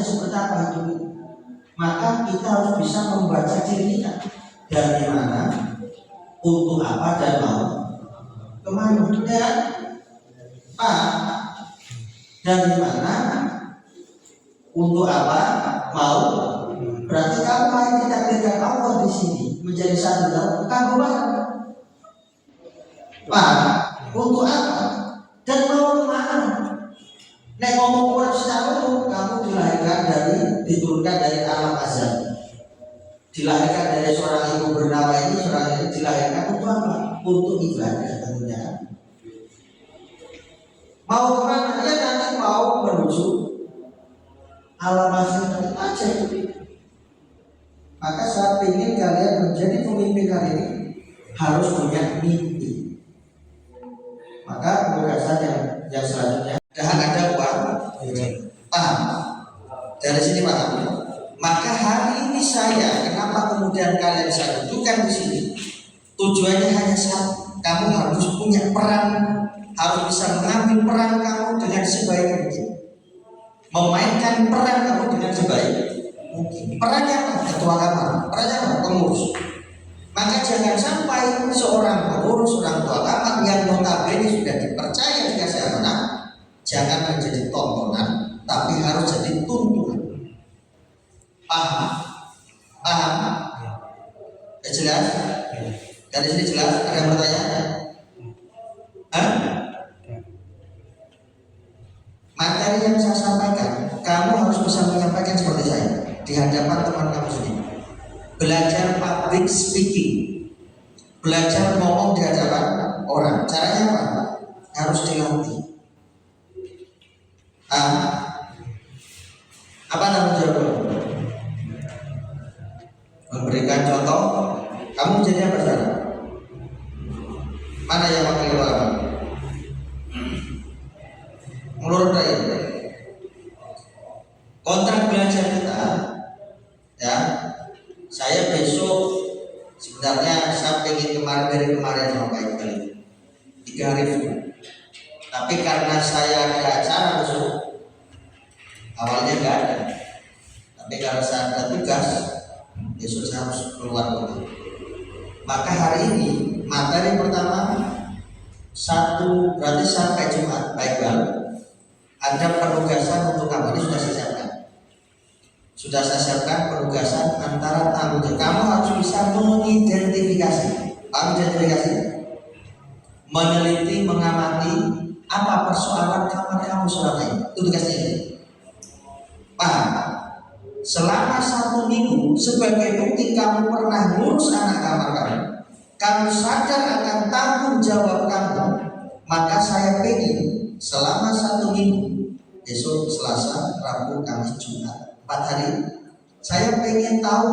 seperti apa hidup itu. Maka kita harus bisa membaca diri kita dari mana, untuk apa, dan mau kemana. Dan dari mana, untuk apa, mau. Berarti kamu hanya ditakdirkan Allah di sini menjadi satu dalam kamu untuk apa dan mau kemana. Nek ngomong urip secara umum, kamu diturunkan dari alam azab, dilahirkan dari seorang ibu bernama ini, seorang ini dilahirkan untuk apa? Untuk ibadah tentunya. Mau kemana? Ya nanti mau menuju alam azab aja. Maka saya ingin kalian menjadi pemimpin hari ini harus punya mimpi. Maka penugasan yang selanjutnya, dan ada uang, paham? Dari sini paham? Maka hari ini saya, kenapa kemudian kalian saya dudukkan di sini? Tujuannya hanya satu, kamu harus punya peran, harus bisa mengambil peran kamu dengan sebaik mungkin, memainkan peran kamu dengan sebaik mungkin. Perannya apa? Ketua kamar, perannya apa? Pengurus. Maka jangan sampai seorang pengurus, seorang ketua kamar yang notabene sudah dipercaya dikasih amanah, jangan menjadi tontonan, tapi harus jadi tuntunan. Paham? Paham? Ya, jelas? Dari sini jelas? Ada pertanyaan? Materi yang saya sampaikan, kamu harus bisa menyampaikan seperti saya di hadapan teman kamu sendiri. Belajar public speaking, belajar ngomong di hadapan orang. Caranya apa? Harus dilatih. Apa tanggung jawab? Memberikan contoh. Kamu menjadi apa sekarang? Mana yang wakil ulama? Menurut saya, kontrak belajar kita, ya, saya besok sebenarnya saya pengen dari kemarin sampai kali 3 hari dulu. Tapi karena saya ada acara besok, awalnya nggak ada. Tapi karena saya ada tugas, besok saya harus keluar kota. Maka hari ini materi pertama berarti sampai Jumat baik-baik ada penugasan untuk kamu. Ini sudah saya siapkan. Sudah saya siapkan penugasan antara tanggung jawab. Kamu harus bisa mengidentifikasi. Identifikasi, meneliti, mengamati apa persoalan kamar kamu selama ini. Itu tugasnya. Paham? Selama 1 minggu sebagai bukti kamu pernah ngurus anak kamar kamu sadar akan tanggung jawab kamu, maka saya ingin selama 1 minggu, besok Selasa, Rabu, Kamis, Jumat, 4 hari, saya ingin tahu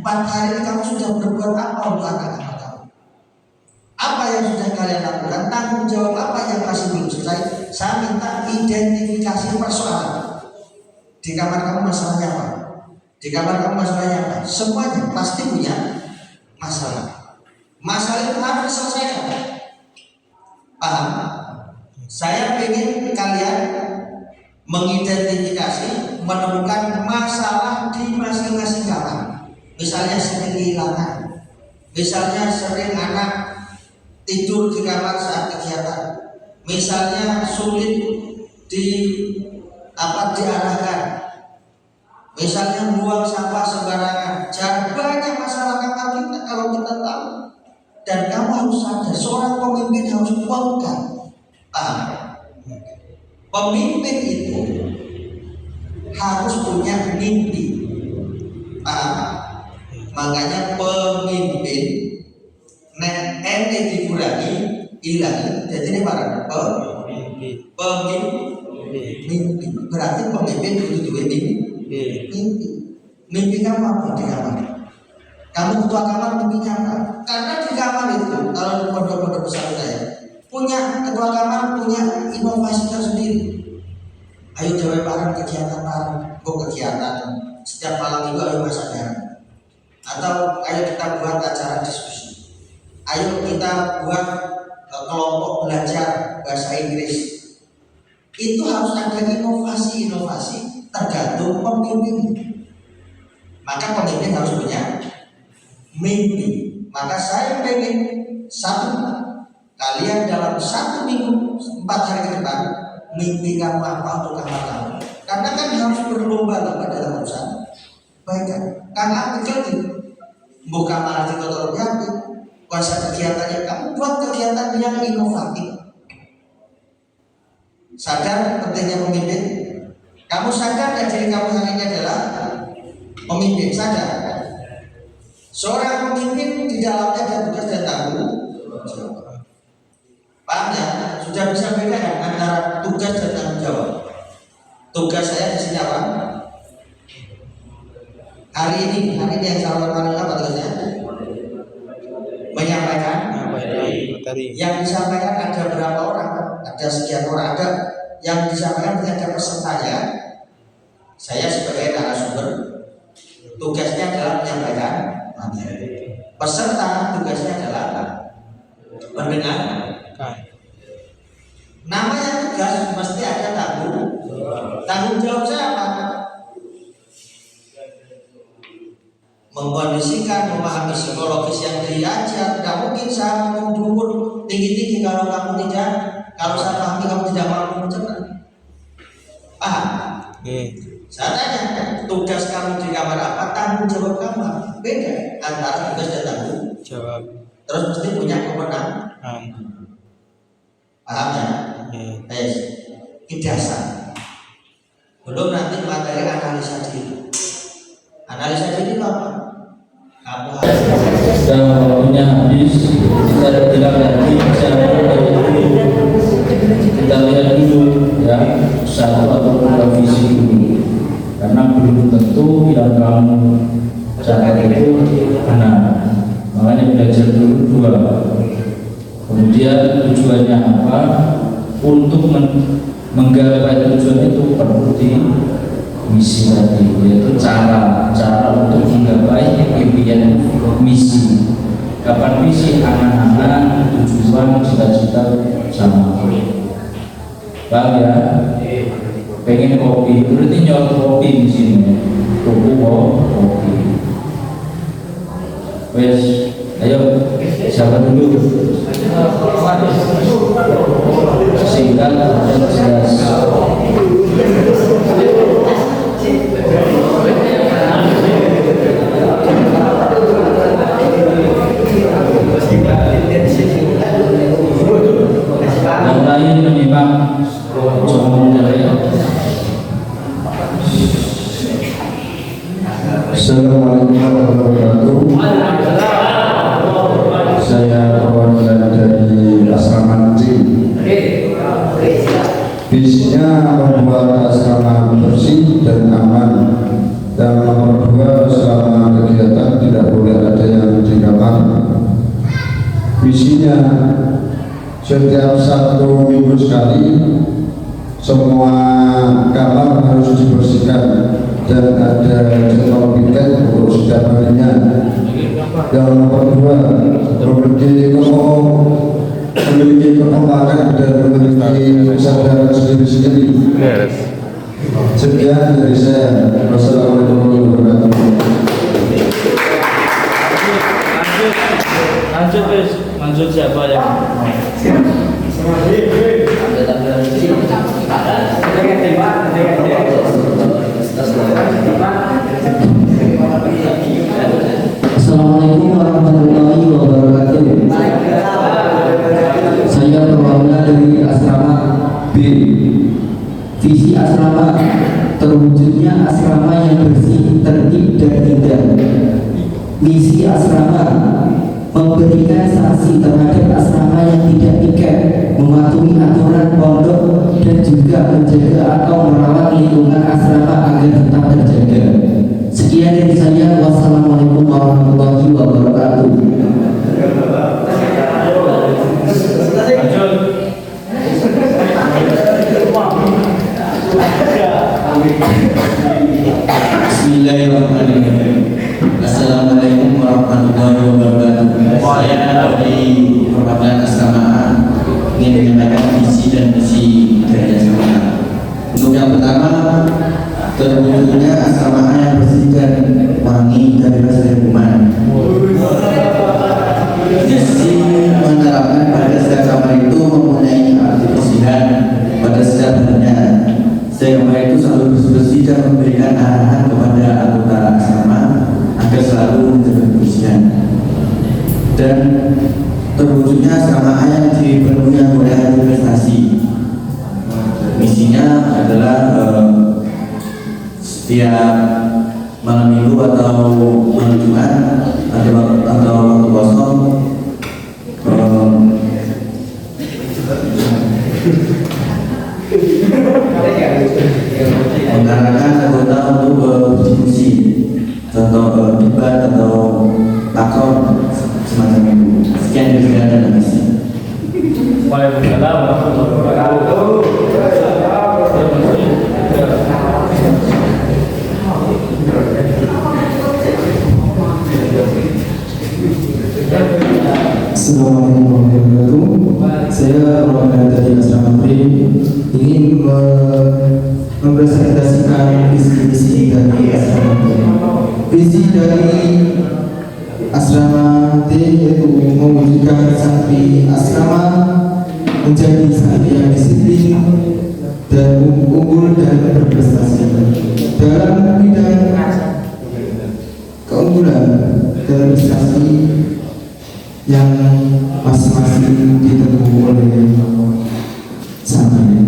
4 hari ini kamu sudah berbuat apa untuk anak kamar kamu. Apa yang sudah kalian lakukan, tanggung jawab apa yang masih belum selesai. Saya minta identifikasi persoalan. Di kamar kamu masalahnya apa? Di kamar kamu masalahnya apa? Semuanya pasti punya masalah. Masalah itu harus diselesaikan. Paham? Saya ingin kalian mengidentifikasi, menemukan masalah di masing-masing kamar. Misalnya sering kehilangan, misalnya sering anak tidur di kamar saat kegiatan, misalnya sulit diarahkan, misalnya buang sampah sembarangan. Jangan banyak masalah kamar kita kalau kita tahu. Dan kamu harus sadar, seorang pemimpin harus peka. Pemimpin itu harus punya mimpi. Makanya pemimpin ente dikurangi, hilangi. Jadi ini para pemimpin. Berarti pemimpin itu mimpi kamu apa di kamar? Kamu ketua kamar mimpinya apa? Karena di kamar itu, kalau di pondok-pondok besar saya, ketua kamar punya inovasi tersendiri. Ayo jawab bareng kegiatan setiap malam itu ayo masak bareng. Atau ayo kita buat acara diskusi. Ayo kita buat kelompok belajar bahasa Inggris. Itu harus ada inovasi tergantung pemimpin. Maka pemimpin harus punya mimpi. Maka saya pengen satu kalian dalam 1 minggu 4 hari ke depan mimpi kamu apa untuk kamar kamu. Karena kan harus berlomba-lomba dalam urusan baik kan. Kan aku jadi bukan malah di kotor hati. Kuasa kegiatannya kamu buat kegiatan yang inovatif. Sadar pentingnya pemimpin. Kamu sadar dan diri kamu hari ini adalah pemimpin. Sadar. Seorang pemimpin di dalamnya ada tugas dan tanggung jawab. Paham ya? Sudah bisa bedakan antara tugas dan tanggung jawab. Tugas saya di sini apa? Hari ini yang saya lakukan apa tugasnya? Menyampaikan materi. Yang disampaikan ada berapa orang? Ada sekian orang. Ada yang disampaikan ada pesertanya. Saya sebagai narasumber, tugasnya adalah menyampaikan materi. Peserta tugasnya adalah mendengar. Namanya tugas mesti ada tanggung jawab saya apa? Mengkondisikan, memahami psikologis yang diajar. Tidak mungkin saya ngomong dulu tinggi-tinggi kalau saya pahami kamu tidak mampu mencerna. Paham? Saya tanya, tugas kamu di kamar apa? Tanggung jawab kamu beda antara tugas dan tanggung jawab. Terus mesti punya kewenangan. Paham ya? Yes. Dasar. Belum nanti materi analisa diri. Analisa diri itu apa? Kamu waktunya habis, kita tidak lagi kita lihat dulu ya satu atau dua visi dulu, karena belum tentu yang kamu catat itu benar. Makanya belajar dulu 2. Kemudian tujuannya apa? Untuk menggapai tujuan itu perlu di misi tadi, yaitu cara untuk menggapai impian misi. Kapan misi? Anak-anak, tujuan, cita-cita sama. Paham ya? Pengen kopi, berarti nyolot kopi di sini. Tuku kopi. Wes, ayo siapa dulu? Singkat dan jelas. Yang lain menyimak Assalamualaikum warahmatullahi wabarakatuh. Saya perwakilan dari Asrama Negeri. Visinya membuat asrama bersih dan aman. Dan nomor 2, selama kegiatan tidak boleh ada yang di kamar. Visinya setiap 1 minggu sekali semua kamar harus dibersihkan dan ada jadwal piket untuk setiap harinya. Yang nomor 2, memiliki kekompakan dan memiliki kesadaran sendiri-sendiri. Sekian dari saya. Wassalamualaikum warahmatullahi wabarakatuh. Lanjut siapa yang Assalamualaikum warahmatullahi wabarakatuh. Saya perwakilan dari asrama B. Visi asrama: terwujudnya asrama yang bersih, tertib dan indah. Misi asrama: memberikan sanksi terhadap asrama yang tidak piket, mematuhi aturan pondok, dan juga menjaga atau merawat lingkungan asrama agar tetap terjaga. Sekian dari saya. Wassalamualaikum warahmatullahi wabarakatuh. Bismillahirrahmanirrahim. Assalamualaikum warahmatullahi wabarakatuh. Saya dari perwakilan asrama ingin menyampaikan visi dan misi dari asrama. Untuk yang pertama, menjaga kebersihan. Dan terwujudnya asrama A yang dipenuhi oleh administrasi. Misinya adalah setiap malam minggu atau malam Jumat atau waktu kosong mengarahkan anggota untuk berdiskusi, contoh debat atau lakon semacam itu. Sekian dari saya dan misi. Waalaikumsalam warahmatullahi Assalamualaikum warahmatullahi wabarakatuh. Saya perwakilan dari Asrama Pri ingin mempresentasikan visi-visi dari Asrama Pri. Visi dari Asrama T yaitu mewujudkan santri asrama menjadi santri yang disiplin dan unggul dan berprestasi dalam bidang keunggulan dan prestasi yang masing-masing ditempuh oleh santri.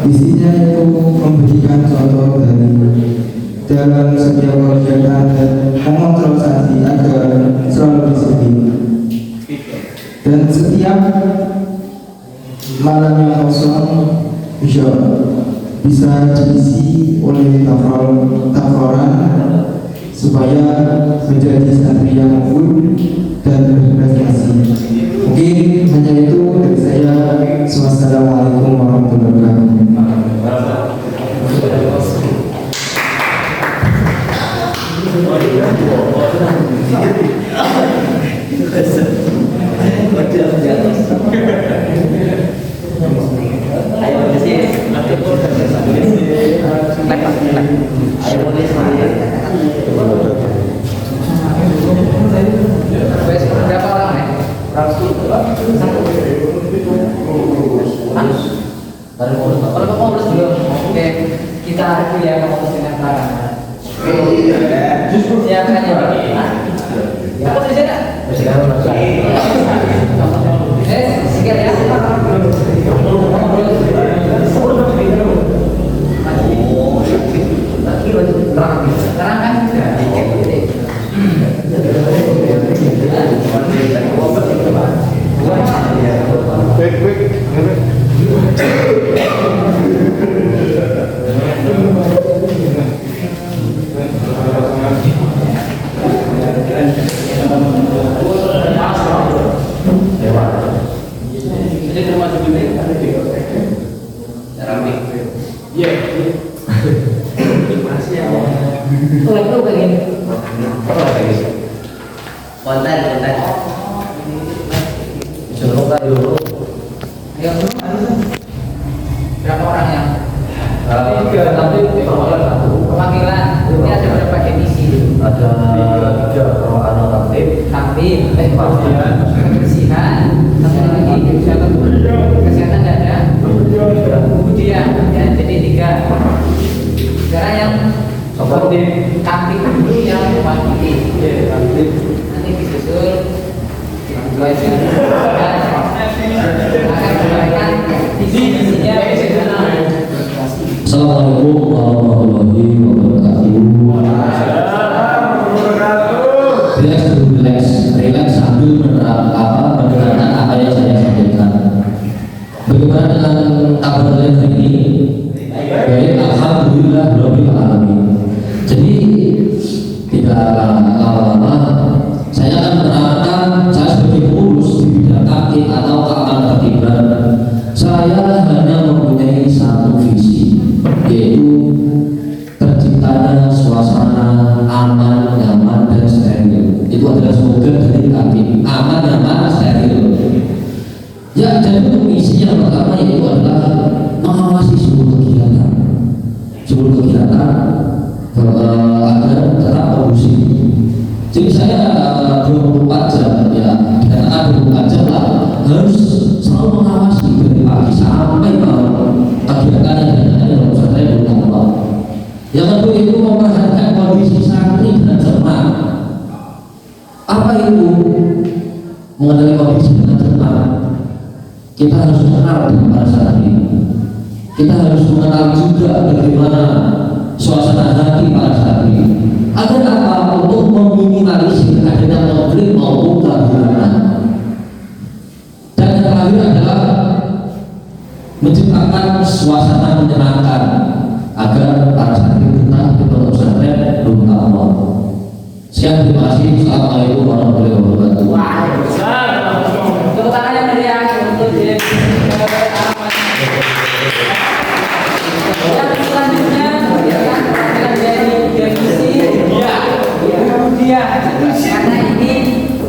Visinya itu memberikan contoh dari dalam setiap kegiatan dan mengontrol santri agar selalu disiplin. Dan setiap malam yang kosong bisa diisi oleh tafaran supaya menjadi santri yang unggul dan berprestasi. Mungkin hanya itu dari saya. Wassalamualaikum warahmatullahi wabarakatuh. Oke, kita kuliah ngomong dengan pelarangan. Siapkan ya, Pak. Aku di sana. Sikit ya. Terangkan sudah. Berapa orang yang? Perwakilan. Ini ada berapa divisi? Ada 3 perwakilan aktif. Kebersihan, satu lagi kesehatan dada, kemudian ya, jadi 3. Sekarang yang aktif dulu yang mewakili. Nanti disusul Assalamualaikum warahmatullahi wabarakatuh. Relax sambil mendengarkan apa yang saya sampaikan. Bagaimana dengan kabar kalian hari ini? Baik, alhamdulillah rabbil alamin. Jadi tidak lama-lama saya akan menerangkan saya sebagai pengurus di bidang taktik atau keamanan tertiban. Saya hanya mempunyai satu visi, yaitu terciptanya suasana aman, nyaman, dan steril. Itu adalah slogan dari kami, aman, nyaman, steril. Ya, jadi untuk misi yang pertama yaitu adalah mengawasi seluruh kegiatan agar tetap kondusif. Jadi saya 24 jam ya, dan 24 jam lah harus selalu mengawasi dari pagi sampai malam kegiatan yang saya bertambah. Yang kedua itu memperhatikan kondisi santri dan jemaah. Apa itu mengenali kondisi dengan cepat? Kita harus mengenal dengan para santri. Kita harus mengenal juga bagaimana suasana hati para santri. Agar apa? Untuk meminimalisir adanya konflik maupun kegaduhan. Dan yang terakhir adalah menciptakan suasana menyenangkan agar para santri betah di pondok pesantren Nurul Taqwa. Sekian, terima kasih. Assalamualaikum warahmatullahi wabarakatuh. Tepuk tangan yang meriah untuk direksi yang selanjutnya akan dari divisi dia karena ini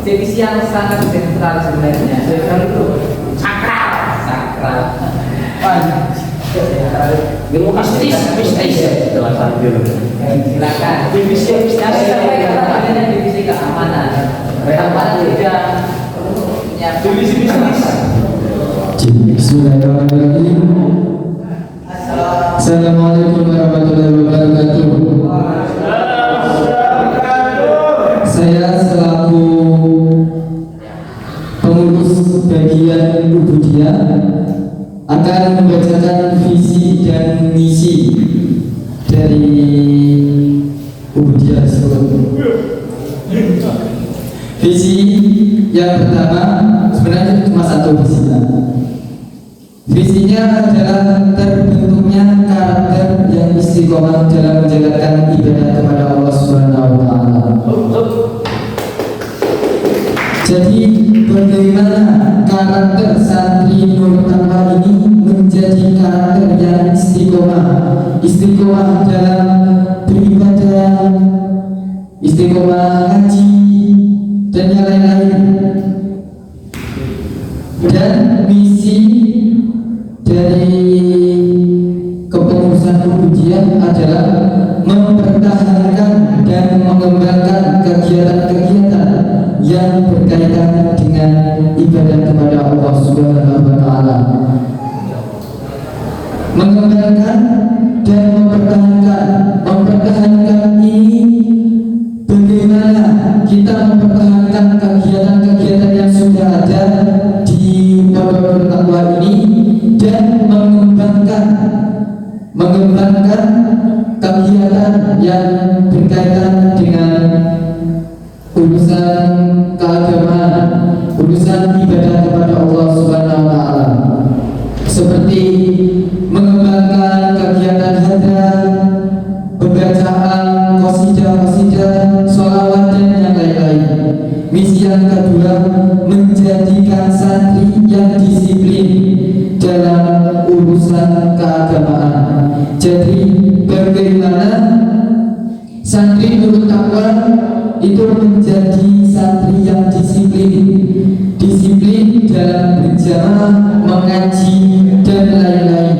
divisi yang sangat sentral sebenarnya. Sakral. Bisnis. Silakan. Divisi sampai kata divisi keamanan. Keamanan juga punya divisi bisnis. Bismillahirrahmanirrahim. Assalamualaikum warahmatullahi wabarakatuh. Saya selaku pengurus bagian Ubudiyah akan membacakan visi dan misi dari Ubudiyah tersebut. Visi yang pertama sebenarnya cuma satu visinya. Visinya adalah terbentuknya karakter yang istiqomah dalam menjalankan ibadah kepada Allah Subhanahu wa Ta'ala. Jadi bagaimana karakter santri Nurul Taqwa ini menjadi karakter yang istiqomah dalam beribadah, istiqomah haji dan yang lain-lain. Dan misi dari kepengurusan Ubudiyah adalah mempertahankan dan mengembangkan kegiatan-kegiatan yang berkaitan dengan ibadah kepada Allah Subhanahu wa Ta'ala. Mengembangkan dan mempertahankan ini bagaimana kita mempertahankan kegiatan-kegiatan yang sudah ada di Pondok Taqwa ini dan mengembangkan kegiatan yang berkaitan dengan urusan keagamaan, urusan ibadah kepada Allah Subhanahu wa Ta'ala, seperti mengembangkan kegiatan hadrah, pembacaan qasidah, sholawat dan yang lain-lain. Misi yang kedua, menjadikan santri yang disiplin dalam urusan keagamaan. Jadi bagaimana santri Nurul Taqwa itu menjadi santri yang disiplin dalam berjamaah, mengaji dan lain-lain,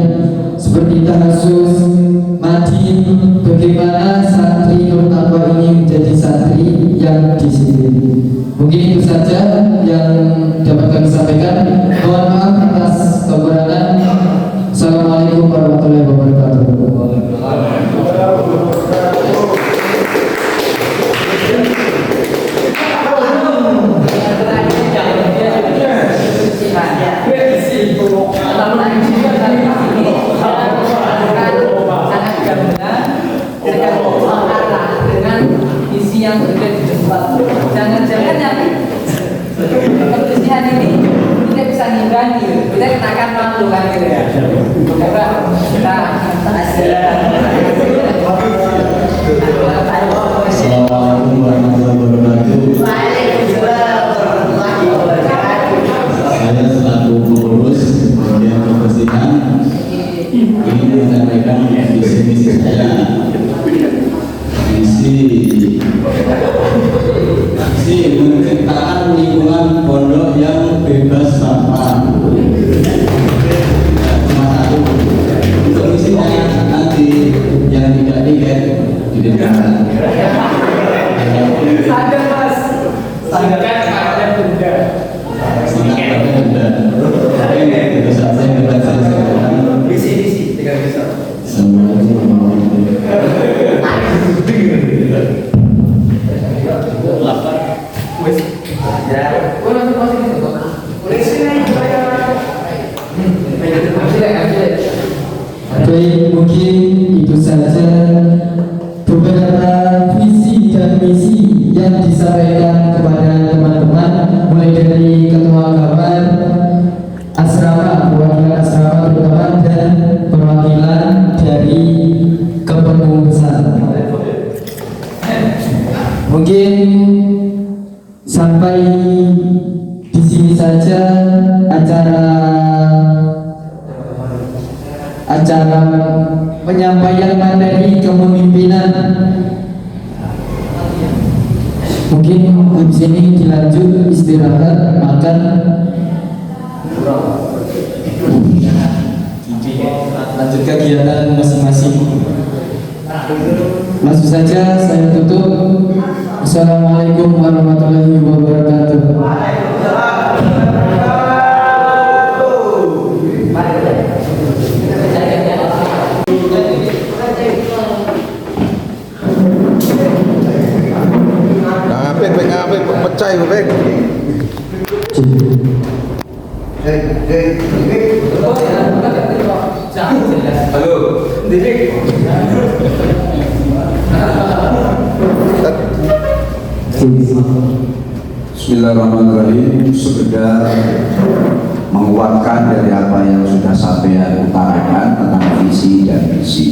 seperti tahassus, madin. Bagaimana santri Nurul Taqwa ini menjadi santri yang disiplin. Mungkin itu saja yang dapat kami sampaikan. Mohon maaf atas kekurangan. Assalamualaikum warahmatullahi wabarakatuh. yang berada di depan. Jangan-jangan yang kebersihan ini kita bisa ngimbangi, kita akan malu kan gitu ya. Coba kita Assalamualaikum warahmatullahi wabarakatuh. Saya selaku pengurus bagian kebersihan ingin menyampaikan visi saya. Visi menciptakan lingkungan pondok yang bebas sampah. Cuma satu. Untuk misinya nanti yang tidak tiket didenda. sadar mas, sadar ada benda. Visi tinggal bisa. Baik, mungkin itu saja beberapa visi dan misi yang disampaikan kepada teman-teman, mulai dari ketua kamar asrama, perwakilan asrama terutama, dan perwakilan dari kepengurusan. Mungkin sampai di sini saja acara penyampaian materi kepemimpinan. Mungkin di sini dilanjut istirahat, makan, lanjut kegiatan masing-masing. Langsung saja saya tutup. Assalamualaikum warahmatullahi wabarakatuh. Ngapain pecah itu, Bek? Halo, Dik. Bismillahirrahmanirrahim. Sekedar menguatkan dari apa yang sudah saya utarakan tentang visi dan misi.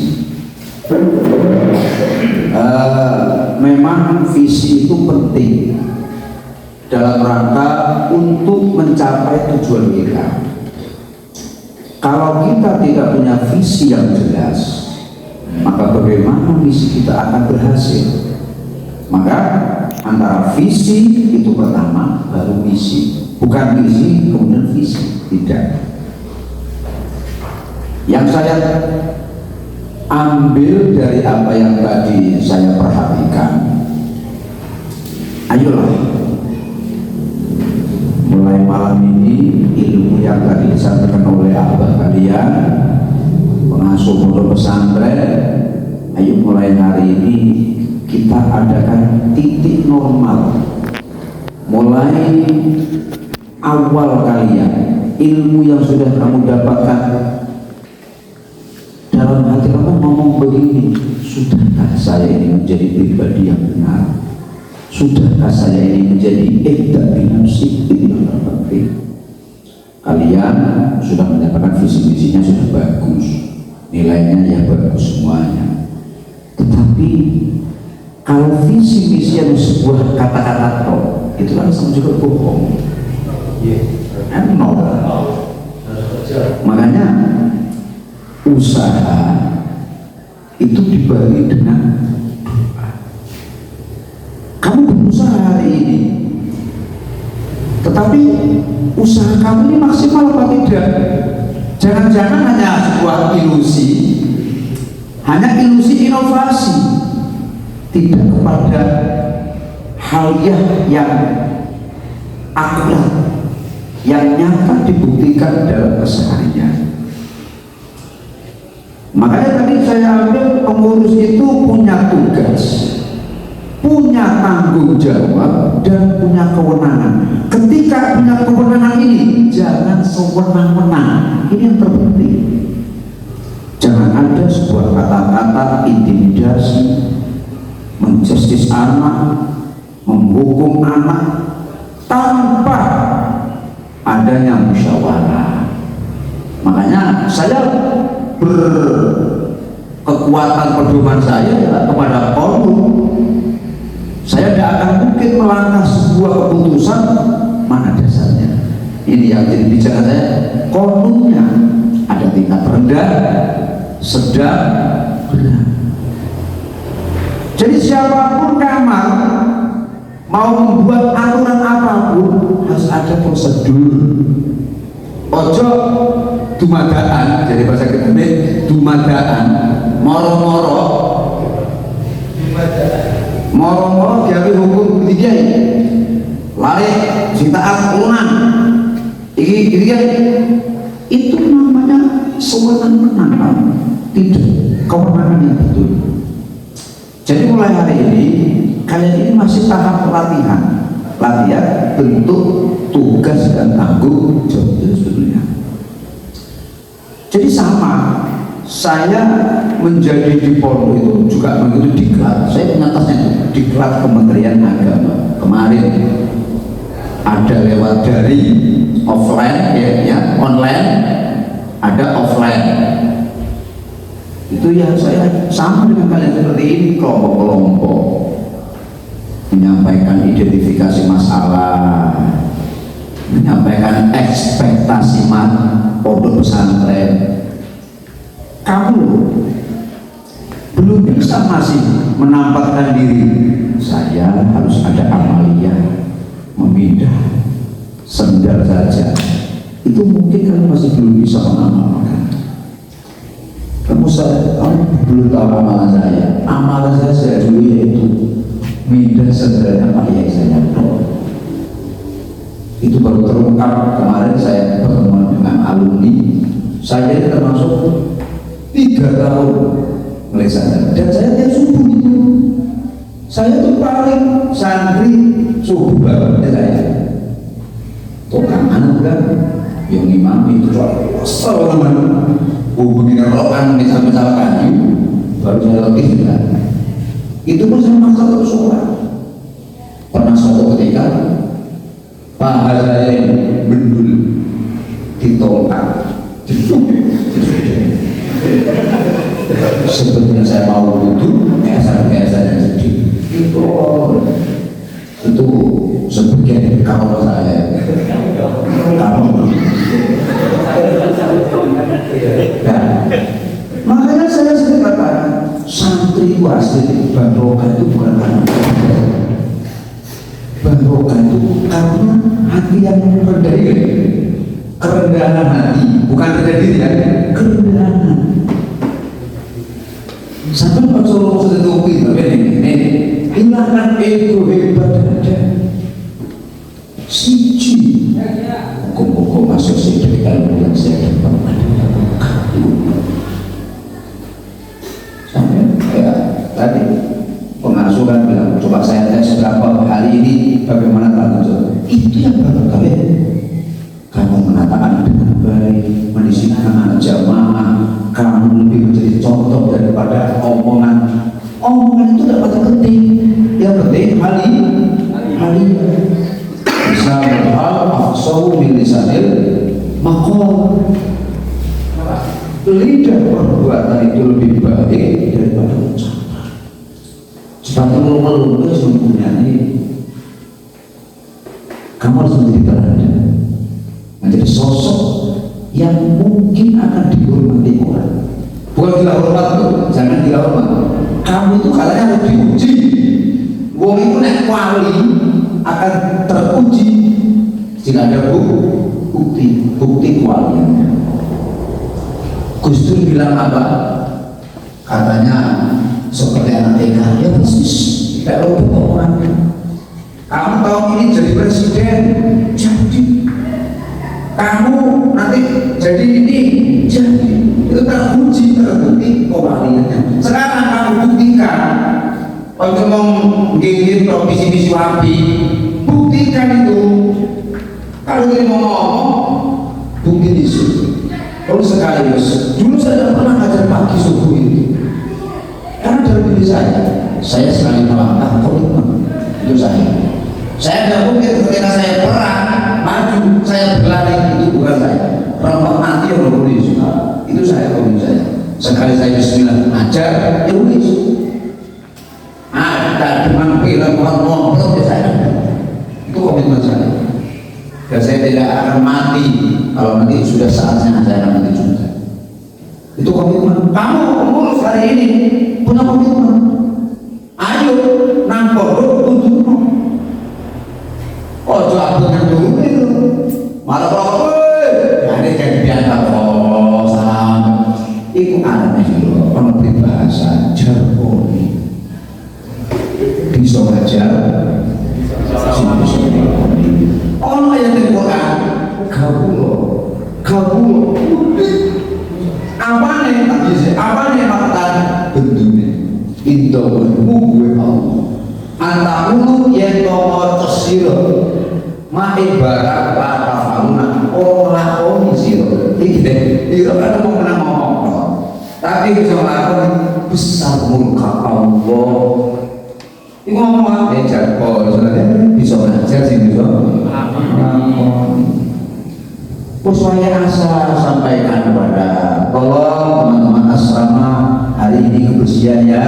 Memang visi itu penting dalam rangka untuk mencapai tujuan kita. Kalau kita tidak punya visi yang jelas, maka bagaimana misi kita akan berhasil? Maka antara visi itu pertama, baru misi. Bukan misi kemudian visi, tidak. Yang saya ambil dari apa yang tadi saya perhatikan, ayolah mulai malam ini ilmu yang tadi disampaikan oleh abah kalian, pengasuh pondok pesantren, ayo mulai hari ini kita adakan titik normal. Mulai awal kalian, ilmu yang sudah kamu dapatkan, dalam hati kamu ngomong begini, sudahkah saya ini menjadi pribadi yang benar? Sudahkah saya ini menjadi binafsi? Kalian sudah mendapatkan visi misinya sudah bagus, nilainya ya bagus semuanya. Tetapi kalau visi misi yang sebuah kata-kata toh, itu kan sama juga bohong. Nol. Makanya usaha itu dibagi dengan doa. Kamu berusaha hari ini, tetapi usaha kamu ini maksimal apa tidak? Jangan-jangan hanya sebuah ilusi, hanya ilusi inovasi, tidak kepada hal yang akurat, yang nyata dibuktikan dalam keseharian. Makanya tadi saya ambil pengurus itu punya tugas, punya tanggung jawab, dan punya kewenangan. Ketika punya kewenangan ini, jangan sewenang-wenang. Ini yang terpenting. Jangan ada sebuah kata-kata intimidasi, menjustis anak, menghukum anak tanpa adanya musyawarah. Makanya saya berkekuatan pedoman saya ya kepada konun. Saya tidak akan mungkin melangkah sebuah keputusan mana dasarnya. Ini yang jadi bicara saya. Konunnya ada tingkat rendah, sedang, berat. Jadi siapapun kamar mau membuat aturan apapun harus ada prosedur. Ojo dumadaan, jadi bahasa kita dumadaan, moro-moro, diambil hukum ketiga ini, lari, cintaan, urunan, itu namanya sewenang-wenang, tidak kewenangan yang betul. Jadi mulai hari ini kalian ini masih tahap pelatihan. latihan bentuk tugas dan tanggung jawab itu sebetulnya. Jadi sama, saya menjadi di pondok itu juga begitu diklat. Saya punya tasnya diklat Kementerian Agama. Kemarin ada lewat dari offline ya, online, ada offline. Itu ya saya sama dengan kalian seperti ini, kelompok-kelompok menyampaikan identifikasi masalah, menyampaikan ekspektasi pondok pesantren. Kamu belum bisa masih menampakkan diri, saya harus ada amalia memindah sendal saja. Itu mungkin kamu masih belum bisa mengamalkan. Kamu belum tahu amalan saya. Amalan saya dulu yaitu mindah sendalnya Pak Yai saya. Itu baru terungkap kemarin saya pertemuan dengan alumni. Saya ini termasuk 3 tahun mulai sadar, dan saya tiap subuh itu saya tuh paling santri subuh banget saya. Tukang anak kan yang imam itu kesel teman hubungin rokan misal kayu baru saya letih kan. Itu pun saya maksa terus sholat. Pernah suatu ketika paha saya yang bendul ditolak. Sebetulnya saya mau duduk, keesan-keesan yang sedih. Itu sebagian kalau saya makanya saya sering katakan santri asli barokah itu bukan karena barokah itu karena hati yang rendah diri, kerendahan hati, bukan rendah diri ya, kerendahan hati. Sampai Pak Solo setupi ini hilangkan ego hebat ada siji kok masuk sih dari kalau yang saya dapat sampai ya tadi pengasuh kan bilang coba saya tes berapa hari ini bagaimana tanggung jawab itu yang baru kalian kamu menatakan dengan baik, mendisiplinkan anak jamaah, kamu lebih menjadi contoh daripada omongan itu tidak penting. Yang penting hari bisa berhal afsahu min lisanil maqal. Lidah perbuatan itu lebih baik daripada ucapan. Cepat mengeluh sesungguhnya kamu harus menjadi teladan, menjadi sosok yang mungkin akan dihormati orang. Bukan gila hormat tuh, jangan gila hormat. Kamu itu kalanya harus diuji. Wong itu nek wali akan teruji jika ada bukti kewaliannya. Gus Dur bilang apa? Katanya seperti anak TK, ya persis tidak lupa omongan. Kamu tahun ini jadi presiden, jadi kamu nanti jadi ini, jadi itu teruji, terbukti kewaliannya. Sekarang kamu buktikan. Kalau mau gigit provisi wapi, buktikan itu. Kalau dia mau ngomong, bukti itu. Kalau sekaligus, dulu saya pernah ngajar pagi subuh itu. Karena dalam diri saya sekali melangkah komitmen itu saya. Saya tidak mungkin ketika saya perang maju, saya berlari, itu bukan saya. Perempuan mati yang menulis, itu saya komitmen saya. Sekali saya bismillah ajar, ya tulis. Ada dengan film ngomong ya saya. Itu komitmen saya. Dan saya tidak akan mati kalau nanti sudah saatnya saya akan mati juga. Itu komitmen. Kamu pengurus hari ini punya komitmen. Ayo nang pondok untuk ojo abang dulu itu. Malah kalau ini jadi biasa salam. Itu aneh loh. Orang berbahasa jargon. Bisa aja. Ono yang di Quran kabulo apa nih maktan bentuknya itu gue Allah antakulu yang nomor tersiro ibarat kata fauna orang lakoni siro itu kan mau menang ngomong tapi bisa lakoni besar murka Allah ini ngomong jadwal sebenarnya bisa ngajar sih bisa saya asa sampaikan kepada tolong teman-teman asrama hari ini kebersihannya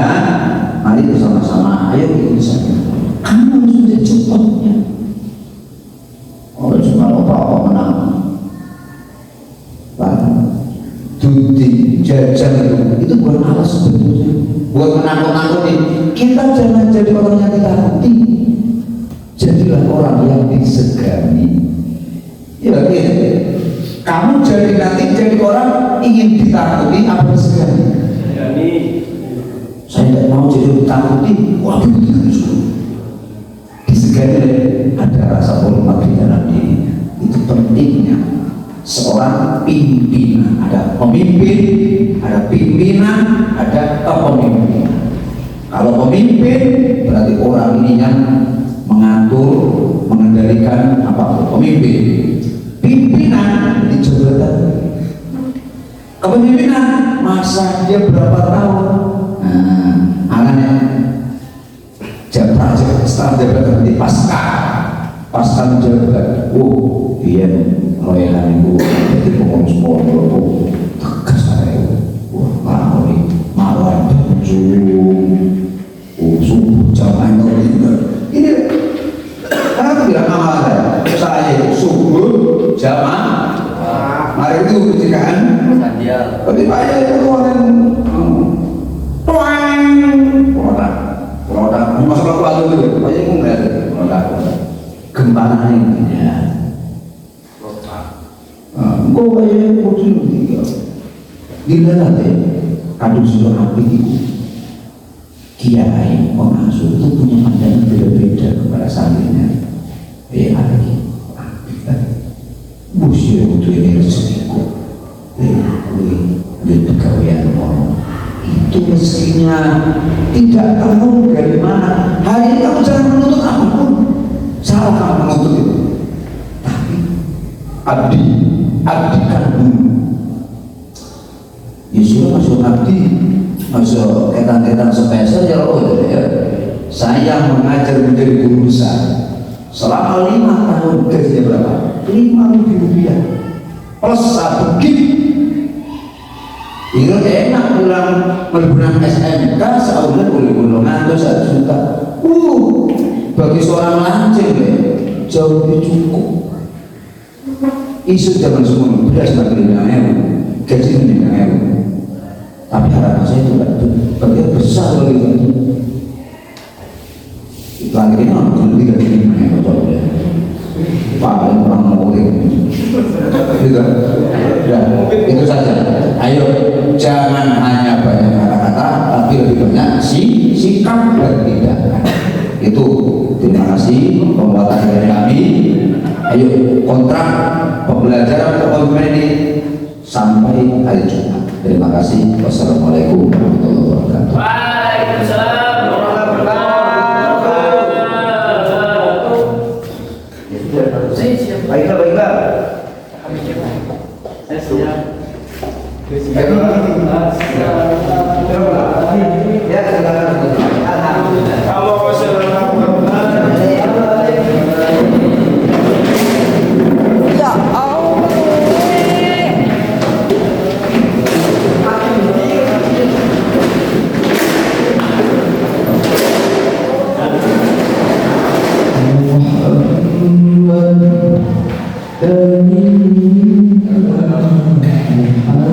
mari bersama-sama ayo ikut saja kamu harus menjadi contohnya cuma apa-apa menang Dudi, jajan itu bukan alas sebetulnya buat menakut-nakuti kita jangan jadi orang yang ditakuti jadilah orang yang disegani ya kamu jadi orang ingin ditakuti apa disegani saya tidak mau jadi ditakuti wah begitu disegani ada rasa hormat di dalam diri itu pentingnya seorang pimpinan ada pemimpin ada pimpinan ada kepemimpinan kalau pemimpin berarti orang ini yang mengatur mengendalikan apapun pemimpin pimpinan di jabatan kepemimpinan masa dia berapa tahun anaknya setelah jabatan nanti pasca menjabat iya royalan itu jadi pengurus pondok tegas saya wah ini malam subuh jam 6 ini aku bilang sama saya subuh jam mari itu kejikaan tapi banyak itu orang produk masalah kuala itu banyak yang melihat produk gempana ini ya kok banyak kucing dilihat ya kadung sudah api itu kiai pengasuh itu punya pandangan beda-beda kepada santrinya lagi busnya itu ini rezekiku di pegawaian orang itu rezekinya tidak tahu dari mana hari ini kamu jangan menuntut apapun salah kamu menuntut itu tapi abdikan dulu Yesus masuk abdi masuk ketan-ketan spesial ya saya mengajar menjadi guru besar selama 5 tahun gajinya berapa? 5.000 rupiah plus 1 gig itu enak pulang berbulan SMK sebulan boleh golongan atau 1 juta bagi seorang lancing jauh lebih cukup isu zaman semua beras bagi gaji meninggal tapi harapan saya itu bagian besar lagi gaji lagi ini orang tidak ingin paling orang murid gitu itu saja ayo jangan hanya banyak kata-kata tapi lebih banyak sikap dan tindakan itu terima kasih pembuatan dari kami ayo kontrak pembelajaran kepemimpinan ini sampai hari Jumat. Terima kasih. Wassalamualaikum warahmatullahi wabarakatuh. Waalaikumsalam warahmatullahi wabarakatuh. Baiklah. Saya siap. Ya, alhamdulillah. Muhammad